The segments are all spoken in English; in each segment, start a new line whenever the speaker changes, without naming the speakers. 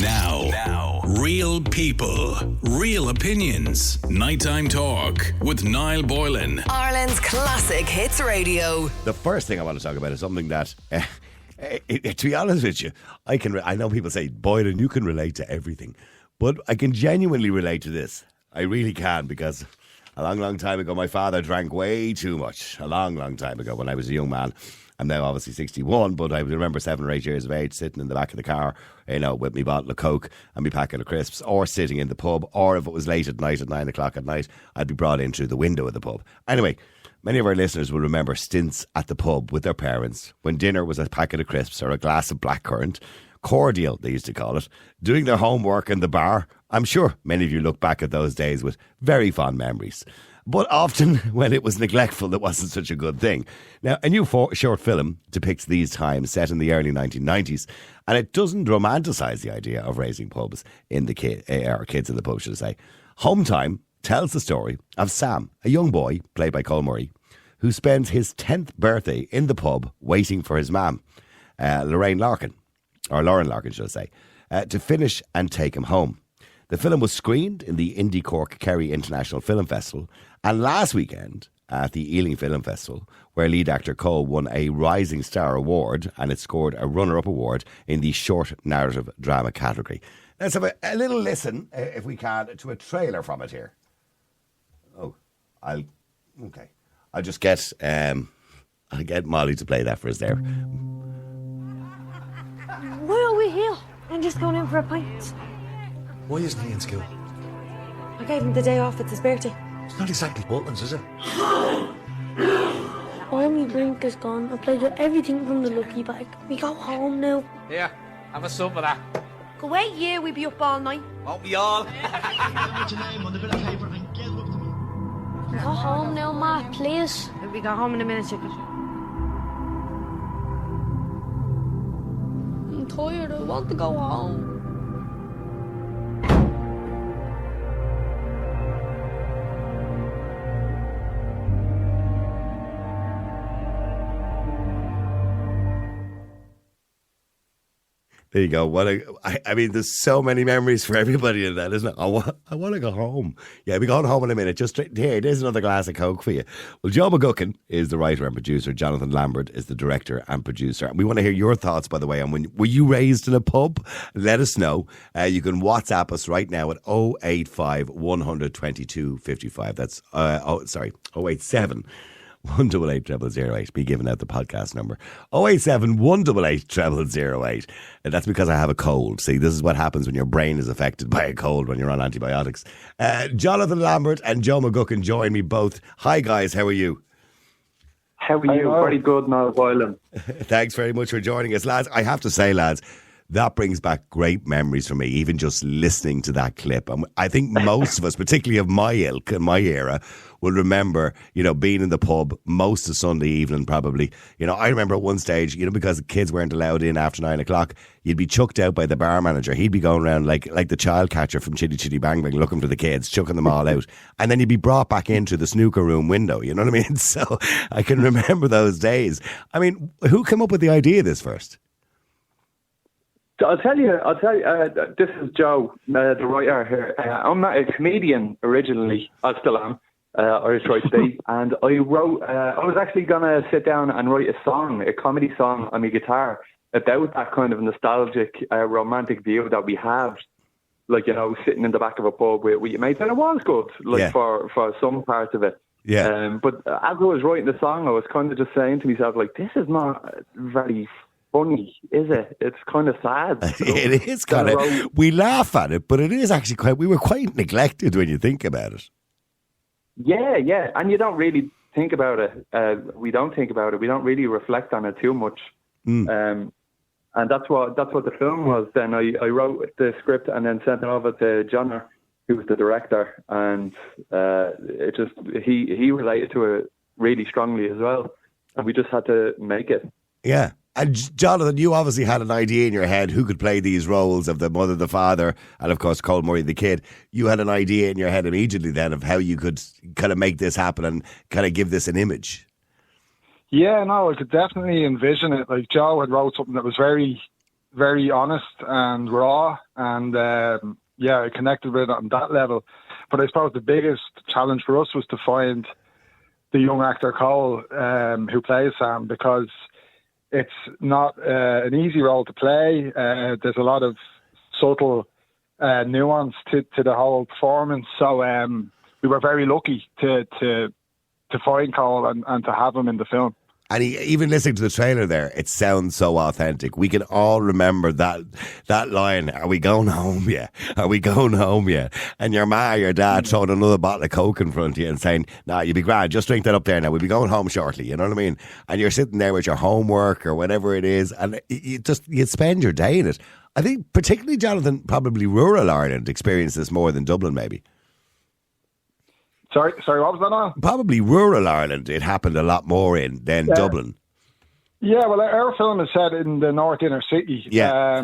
Now, real people, real opinions. Nighttime talk with Niall Boylan.
Ireland's classic hits radio.
The first thing I want to talk about is something that, to be honest with you, I know people say, Boylan, you can relate to everything. But I can genuinely relate to this. I really can, because a long time ago, my father drank way too much. A long time ago when I was a young man. I'm now obviously 61, but I remember 7 or 8 years of age sitting in the back of the car, with me bottle of Coke and me packet of crisps, or sitting in the pub, or if it was late at night, at 9 o'clock at night, I'd be brought in through the window of the pub. Anyway, many of our listeners will remember stints at the pub with their parents when dinner was a packet of crisps or a glass of blackcurrant, cordial they used to call it, doing their homework in the bar. I'm sure many of you look back at those days with very fond memories. But often, when it was neglectful, it wasn't such a good thing. Now, a new short film depicts these times set in the early 1990s, and it doesn't romanticise the idea of raising pubs in the kids in the pub, should I say. Hometime tells the story of Sam, a young boy, played by Cole Murray, who spends his 10th birthday in the pub waiting for his mum, Lauren Larkin, should I say, to finish and take him home. The film was screened in the Indie Cork Kerry International Film Festival, and last weekend at the Ealing Film Festival, where lead actor Cole won a Rising Star Award, and it scored a runner-up award in the short narrative drama category. Let's have a little listen, if we can, to a trailer from it here. I'll just get I'll get Molly to play that for us there.
Why are we here? I'm just going in for a pint.
Why isn't he in school?
I gave him the day off, it's his birthday.
It's not exactly Portland's, is it?
All my drink is gone. I played with everything from the lucky bag. We go home now.
Here, have a sup of that.
Go away, yeah, we'll be up all night.
Won't we all?
We go home now, Ma, please. We go home in a minute, chicken. I'm tired, I want to go home.
There you go. I mean, there's so many memories for everybody in that, isn't it? I want to go home. Yeah, we're going home in a minute. Just here, there's another glass of Coke for you. Well, Joe McGucken is the writer and producer. Jonathan Lambert is the director and producer. And we want to hear your thoughts, by the way, on were you raised in a pub? Let us know. You can WhatsApp us right now at 085 122 55. That's 087 188 0008. Be giving out the podcast number 087 188 0008. And that's because I have a cold. See, this is what happens when your brain is affected by a cold when you're on antibiotics. Jonathan Lambert and Joe McGucken join me both. Hi guys, how are you?
How are you? Very good, Niall Boylan.
Thanks very much for joining us, lads. I have to say, lads, that brings back great memories for me, even just listening to that clip. And I think most of us, particularly of my ilk and my era, will remember, being in the pub most of Sunday evening, probably. I remember at one stage, because the kids weren't allowed in after 9 o'clock, you'd be chucked out by the bar manager. He'd be going around like the child catcher from Chitty Chitty Bang Bang, looking for the kids, chucking them all out. And then you'd be brought back into the snooker room window, you know what I mean? So I can remember those days. I mean, who came up with the idea of this first?
I'll tell you, this is Joe, the writer here. I'm not a comedian originally. I still am, Irish Right Stay. And I was actually going to sit down and write a comedy song on my guitar about that kind of nostalgic, romantic view that we have. Like, sitting in the back of a pub with your mates. And it was good, for some parts of it.
Yeah.
But as I was writing the song, I was kind of just saying to myself, like, this is not very funny, is it? It's kind of sad.
It is kind of. We laugh at it, but it is actually we were quite neglected when you think about it.
Yeah, and you don't really think about it. We don't think about it. We don't really reflect on it too much. And that's what the film was. Then I wrote the script and then sent it over to John, who was the director, and he related to it really strongly as well, and we just had to make it.
Yeah. And Jonathan, you obviously had an idea in your head who could play these roles of the mother, the father, and of course Cole Murray, the kid. You had an idea in your head immediately then of how you could kind of make this happen and kind of give this an image.
Yeah, no, I could definitely envision it. Like, Joe had wrote something that was very very honest and raw, and I connected with it on that level. But I suppose the biggest challenge for us was to find the young actor Cole, who plays Sam, because it's not an easy role to play. There's a lot of subtle nuance to the whole performance. So we were very lucky to find Cole and to have him in the film.
And even listening to the trailer there, it sounds so authentic. We can all remember that line, "Are we going home yet? Are we going home yet?" And your ma, your dad throwing another bottle of Coke in front of you and saying, "Nah, you'll be grand, just drink that up there now. We'll be going home shortly." You know what I mean? And you're sitting there with your homework or whatever it is, and you spend your day in it. I think particularly, Jonathan, probably rural Ireland experienced this more than Dublin, maybe.
Sorry, what was that on?
Probably rural Ireland, it happened a lot more in than Dublin.
Yeah, well, our film is set in the North Inner City.
Yeah.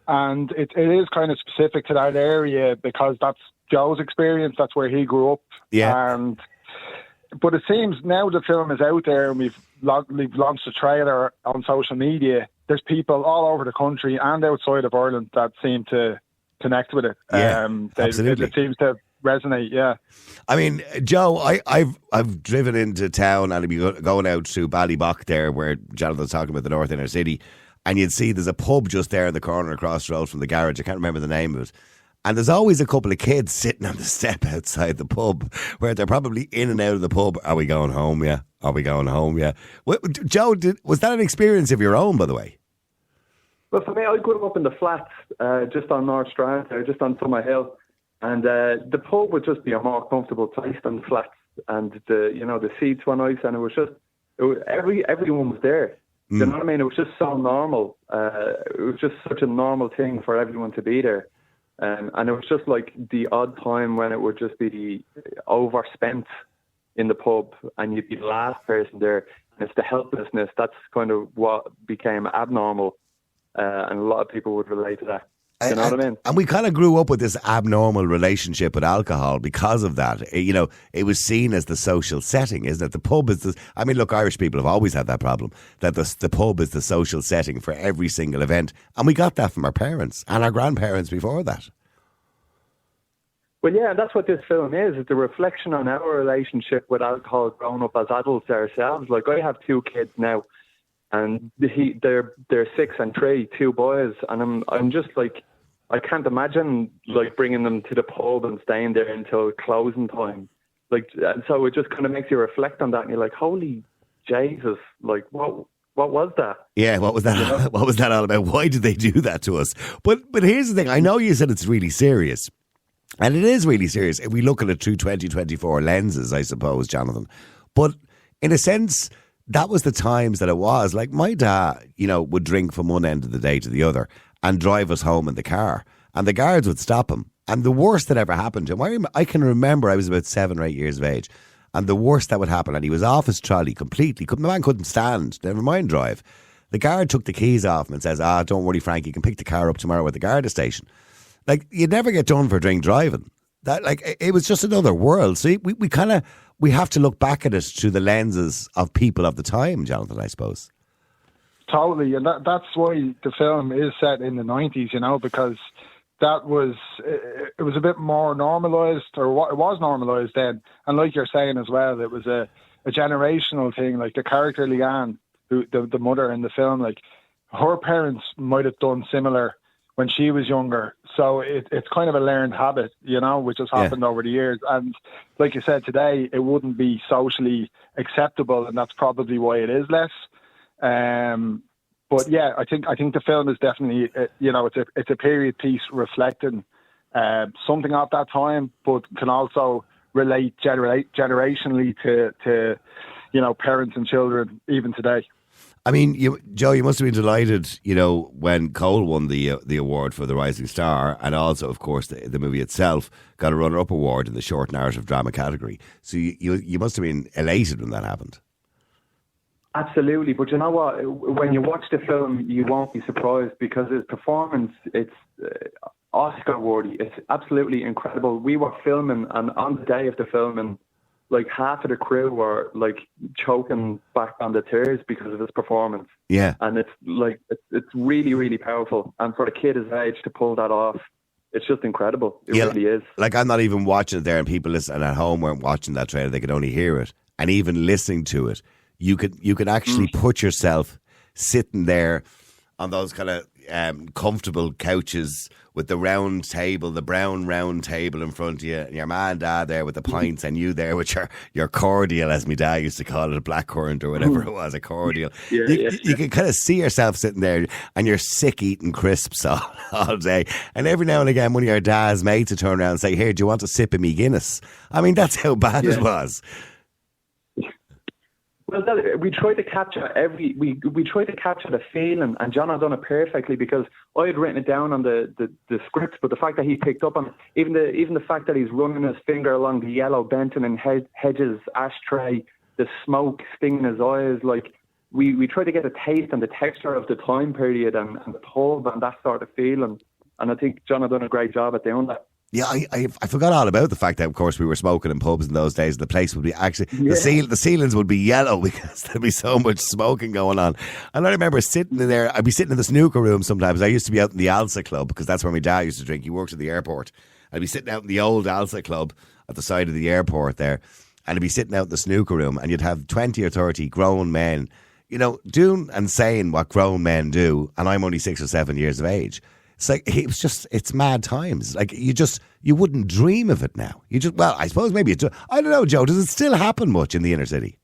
And it is kind of specific to that area because that's Joe's experience. That's where he grew up.
Yeah.
But it seems now the film is out there and we've launched a trailer on social media. There's people all over the country and outside of Ireland that seem to connect with it.
Yeah, absolutely.
It seems to resonate, yeah.
I mean, Joe, I've driven into town and I'd be going out to Ballybock there where Jonathan's talking about the North Inner City, and you'd see there's a pub just there in the corner across the road from the garage. I can't remember the name of it. And there's always a couple of kids sitting on the step outside the pub where they're probably in and out of the pub. "Are we going home? Yeah. Are we going home? Yeah." Joe, was that an experience of your own, by the way?
Well, for me, I grew up in the flats, just on North Strand, or just on Summer Hill. And the pub would just be a more comfortable place than the flats, and the seats were nice, and everyone was there. You know what I mean? It was just so normal. It was just such a normal thing for everyone to be there, and it was just like the odd time when it would just be overspent in the pub, and you'd be the last person there. And it's the helplessness that's kind of what became abnormal, and a lot of people would relate to that. You know what I mean?
And we kind of grew up with this abnormal relationship with alcohol because of that. It was seen as the social setting, isn't it? The pub is look, Irish people have always had that problem, that the pub is the social setting for every single event. And we got that from our parents and our grandparents before that.
Well, yeah, that's what this film is. It's a reflection on our relationship with alcohol growing up as adults ourselves. Like, I have 2 kids now, and they're 6 and 3, 2 boys, and I'm just like, I can't imagine like bringing them to the pub and staying there until closing time. Like, and so it just kind of makes you reflect on that, and you're like, holy Jesus, like what was that?
Yeah, what was that? You know? What was that all about? Why did they do that to us? But here's the thing. I know you said it's really serious, and it is really serious if we look at it through 2024 lenses, I suppose, Jonathan. But in a sense, that was the times that it was. Like, my dad, would drink from one end of the day to the other and drive us home in the car, and the guards would stop him. And the worst that ever happened to him, I can remember I was about 7 or 8 years of age, and the worst that would happen, and he was off his trolley completely. The man couldn't stand, never mind drive. The guard took the keys off him and says, "Don't worry, Frank, you can pick the car up tomorrow at the Garda station." Like, you'd never get done for drink driving. That, like, it was just another world. So we have to look back at it through the lenses of people of the time, Jonathan, I suppose.
Totally, and that's why the film is set in the 90s, because that was, it was a bit more normalised, or it was normalised then. And like you're saying as well, it was a generational thing. Like, the character Leanne, who the mother in the film, like, her parents might have done similar when she was younger. So it's kind of a learned habit, which has happened over the years. And like you said, today, it wouldn't be socially acceptable, and that's probably why it is less. But yeah, I think the film is definitely, it's a period piece reflecting something of that time, but can also relate generationally to parents and children even today.
I mean, Joe, you must have been delighted, when Cole won the award for the Rising Star, and also, of course, the movie itself got a runner-up award in the short narrative drama category. So you must have been elated when that happened.
Absolutely, but you know what? When you watch the film, you won't be surprised, because his performance, it's Oscar-worthy. It's absolutely incredible. We were filming, and on the day of the filming, like half of the crew were like choking back on the tears because of his performance.
Yeah.
And it's like, it's really, really powerful. And for the kid his age to pull that off, it's just incredible. It really is.
Like, I'm not even watching it there, and people listening at home weren't watching that trailer. They could only hear it. And even listening to it, you could actually put yourself sitting there on those kind of comfortable couches with the round table, the brown round table in front of you, and your ma and dad there with the pints, and you there with your cordial, as my dad used to call it, a blackcurrant or whatever it was, a cordial. You can kind of see yourself sitting there, and you're sick eating crisps all day. And every now and again, one of your dad's mates would turn around and say, "Here, do you want a sip of me Guinness?" I mean, that's how bad it was.
Well, we try to capture we try to capture the feeling, and John has done it perfectly, because I had written it down on the script, but the fact that he picked up on even the fact that he's running his finger along the yellow Benton and Hedges ashtray, the smoke stinging his eyes, like we try to get a taste and the texture of the time period and the pub and that sort of feeling, and I think John had done a great job at doing that.
Yeah, I forgot all about the fact that, of course, we were smoking in pubs in those days. The place would be actually, the ceilings would be yellow because there'd be so much smoking going on. And I remember sitting in there, I'd be sitting in the snooker room sometimes. I used to be out in the Alsa Club, because that's where my dad used to drink. He worked at the airport. I'd be sitting out in the old Alsa Club at the side of the airport there, and I'd be sitting out in the snooker room, and you'd have 20 or 30 grown men, you know, doing and saying what grown men do, and I'm only 6 or 7 years of age. It's like, it's mad times. Like, you wouldn't dream of it now. I suppose maybe I don't know, Joe, does it still happen much in the inner city?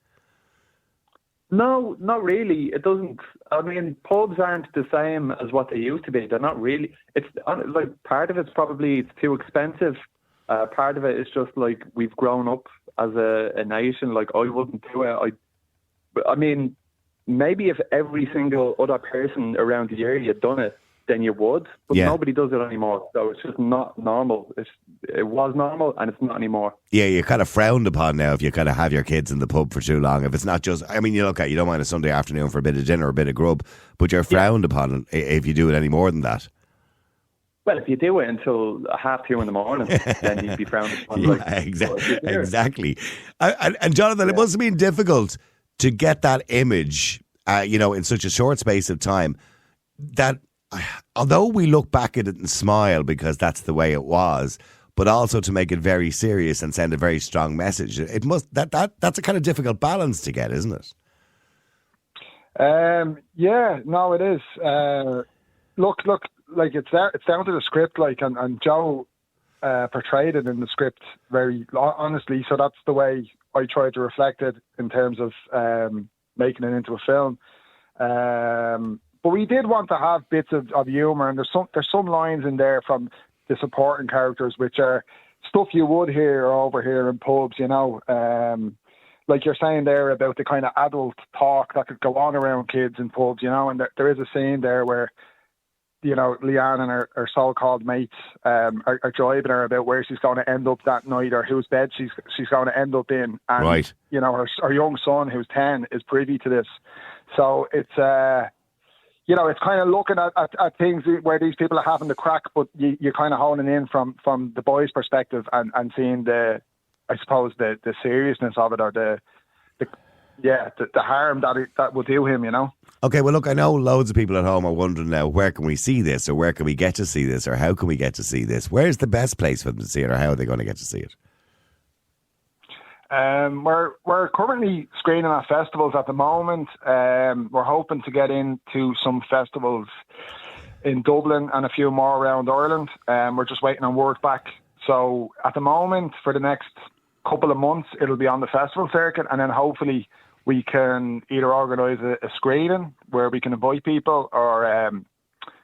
No, not really. It doesn't. I mean, pubs aren't the same as what they used to be. They're not really. It's like, part of it's probably it's too expensive. Part of it is just like we've grown up as a nation. Like, I wouldn't do it. I mean, maybe if every single other person around the area had done it, then you would, but nobody does it anymore. So it's just not normal. It was normal, and it's not anymore. Yeah, you're kind of frowned upon now if you kind of have your kids in the pub for too long. If it's not just, I mean, you don't mind a Sunday afternoon for a bit of dinner or a bit of grub, but you're frowned upon if you do it any more than that. Well, if you do it until 2:30 in the morning, then you'd be frowned upon. Exactly. And Jonathan, it must have been difficult to get that image, in such a short space of time, that although we look back at it and smile because that's the way it was, but also to make it very serious and send a very strong message. It must that's a kind of difficult balance to get, isn't it?
No, it is. Look, like it's down to the script, like, and Joe portrayed it in the script very honestly. So that's the way I tried to reflect it in terms of making it into a film. But we did want to have bits of humour, and there's some lines in there from the supporting characters which are stuff you would hear over here in pubs, like you're saying there about the kind of adult talk that could go on around kids in pubs, and there is a scene there where, Leanne and her so-called mates are jibing her about where she's going to end up that night or whose bed she's going to end up in. And,
right.
Her young son, who's 10, is privy to this. So it's... it's kind of looking at things where these people are having the crack, but you're kind of honing in from the boy's perspective and seeing the seriousness of it, or the harm that will do him, Okay, well, look, I know loads of people at home are wondering now, where can we see this, or where can we get to see this, or how can we get to see this? Where's the best place for them to see it, or how are they going to get to see it? We're currently screening at festivals at the moment. We're hoping to get into some festivals in Dublin and a few more around Ireland. We're just waiting on word back. So at the moment, for the next couple of months, it'll be on the festival circuit, and then hopefully we can either organise a screening where we can invite people, or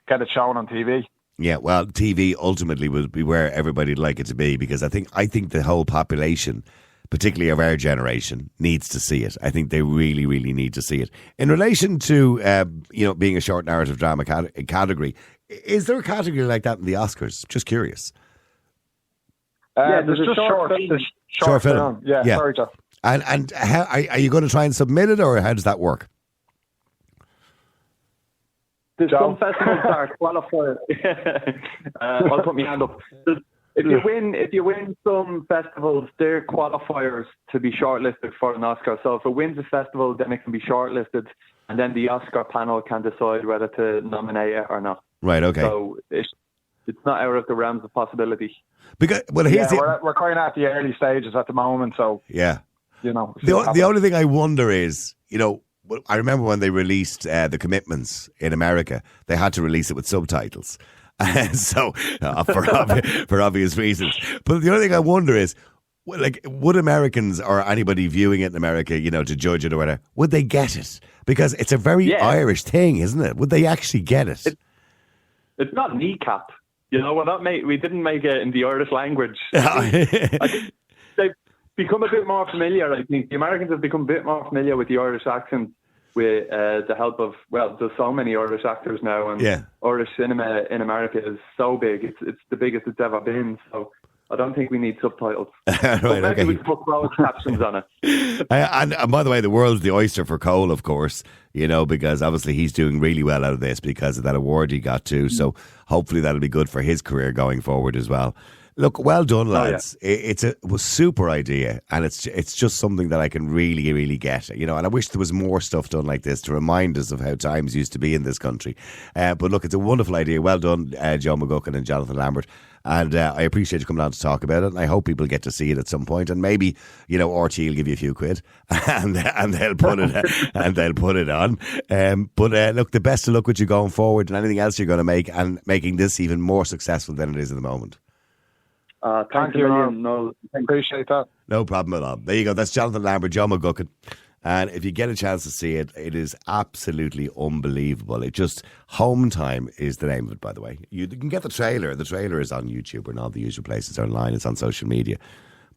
get it shown on TV. Yeah, well, TV ultimately will be where everybody'd like it to be, because I think the whole population, particularly of our generation, needs to see it. I think they really, really need to see it. In relation to, being a short narrative drama category, is there a category like that in the Oscars? Just curious.
There's just short film. Yeah, sorry, Jeff.
And how, are you going to try and submit it, or how does that work?
There's some festivals that are qualified. I'll put my hand up. if you win some festivals, they're qualifiers to be shortlisted for an Oscar. So if it wins a festival, then it can be shortlisted, and then the Oscar panel can decide whether to nominate it or not.
Right. Okay.
So it's not out of the realms of possibility.
Because we're
kind of at the early stages at the moment. So
yeah,
you know,
the only thing I wonder is, you know, I remember when they released The Commitments in America, they had to release it with subtitles. So, for obvious reasons. But the only thing I wonder is, like, would Americans or anybody viewing it in America, you know, to judge it or whatever, would they get it? Because it's a very Irish thing, isn't it? Would they actually get it?
It's not kneecap. You know, we didn't make it in the Irish language. I think they've become a bit more familiar. I think the Americans have become a bit more familiar with the Irish accent with the help of, well, there's so many Irish actors now, and Irish cinema in America is so big. It's the biggest it's ever been. So I don't think we need subtitles.
Right,
but maybe
okay.
we can put closed captions on it.
And by the way, the world's the oyster for Cole, of course, you know, because obviously he's doing really well out of this because of that award he got too. So hopefully that'll be good for his career going forward as well. Look, well done, lads. It was a super idea, and it's just something that I can really, really get, you know, and I wish there was more stuff done like this to remind us of how times used to be in this country. But look, it's a wonderful idea. Well done, Joe McGucken and Jonathan Lambert. And I appreciate you coming on to talk about it, and I hope people get to see it at some point, and maybe, you know, RT will give you a few quid and they'll put it on. But look, the best of luck with you going forward and anything else you're going to make, and making this even more successful than it is at the moment.
Thank you, Ron. No,
appreciate that.
No problem at all. There you go. That's Jonathan Lambert, Joe McGucken. And if you get a chance to see it, it is absolutely unbelievable. Hometime is the name of it, by the way. You can get the trailer. The trailer is on YouTube and all the usual places online. It's on social media.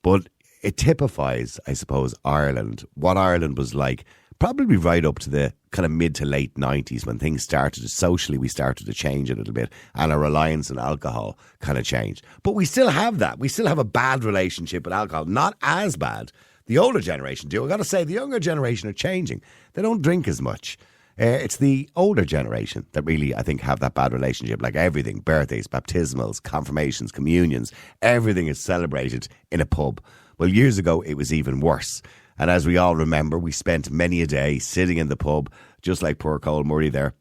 But it typifies, I suppose, Ireland, what Ireland was like, probably right up to the kind of mid to late 90s when things started, socially we started to change a little bit, and our reliance on alcohol kind of changed. But we still have that. We still have a bad relationship with alcohol. Not as bad. The older generation do. I've got to say, the younger generation are changing. They don't drink as much. It's the older generation that really, I think, have that bad relationship. Like everything, birthdays, baptismals, confirmations, communions, everything is celebrated in a pub. Well, years ago, it was even worse. And as we all remember, we spent many a day sitting in the pub, just like poor Cole Murray there,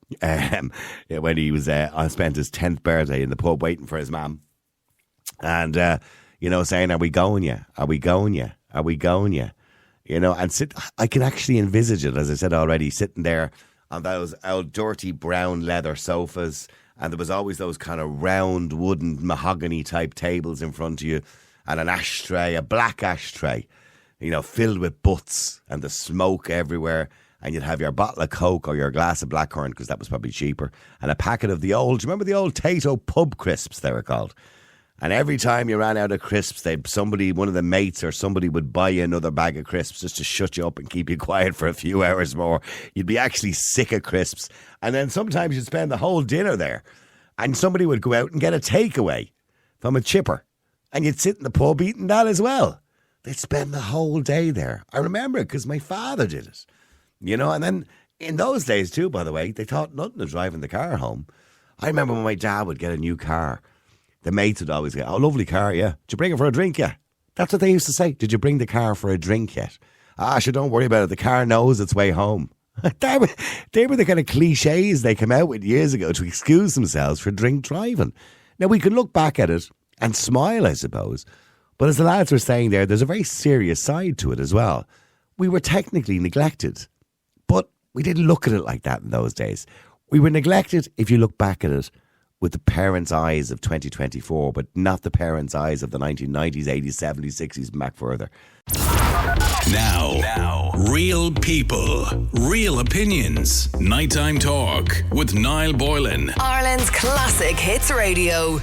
when he was spent his 10th birthday in the pub waiting for his mum. And, you know, saying, are we going yet? Are we going yet? Are we going yet? You know, and I can actually envisage it, as I said already, sitting there on those old dirty brown leather sofas, and there was always those kind of round wooden mahogany type tables in front of you, and an ashtray, a black ashtray, you know, filled with butts and the smoke everywhere, and you'd have your bottle of Coke or your glass of blackcurrant, because that was probably cheaper, and a packet of the old, do you remember the old Tato pub crisps, they were called? And every time you ran out of crisps, one of the mates or somebody would buy you another bag of crisps just to shut you up and keep you quiet for a few hours more. You'd be actually sick of crisps. And then sometimes you'd spend the whole dinner there, and somebody would go out and get a takeaway from a chipper, and you'd sit in the pub eating that as well. They'd spend the whole day there. I remember it because my father did it. You know, and then in those days too, by the way, they thought nothing of driving the car home. I remember when my dad would get a new car, the mates would always go, oh, lovely car, yeah. Did you bring it for a drink yet? That's what they used to say. Did you bring the car for a drink yet? Sure, don't worry about it. The car knows its way home. They were the kind of cliches they came out with years ago to excuse themselves for drink driving. Now, we can look back at it and smile, I suppose. But as the lads were saying there, there's a very serious side to it as well. We were technically neglected, but we didn't look at it like that in those days. We were neglected, if you look back at it, with the parents' eyes of 2024, but not the parents' eyes of the 1990s, 80s, 70s, 60s, and back further.
Now, real people, real opinions. Nighttime Talk with Niall Boylan.
Ireland's classic hits radio.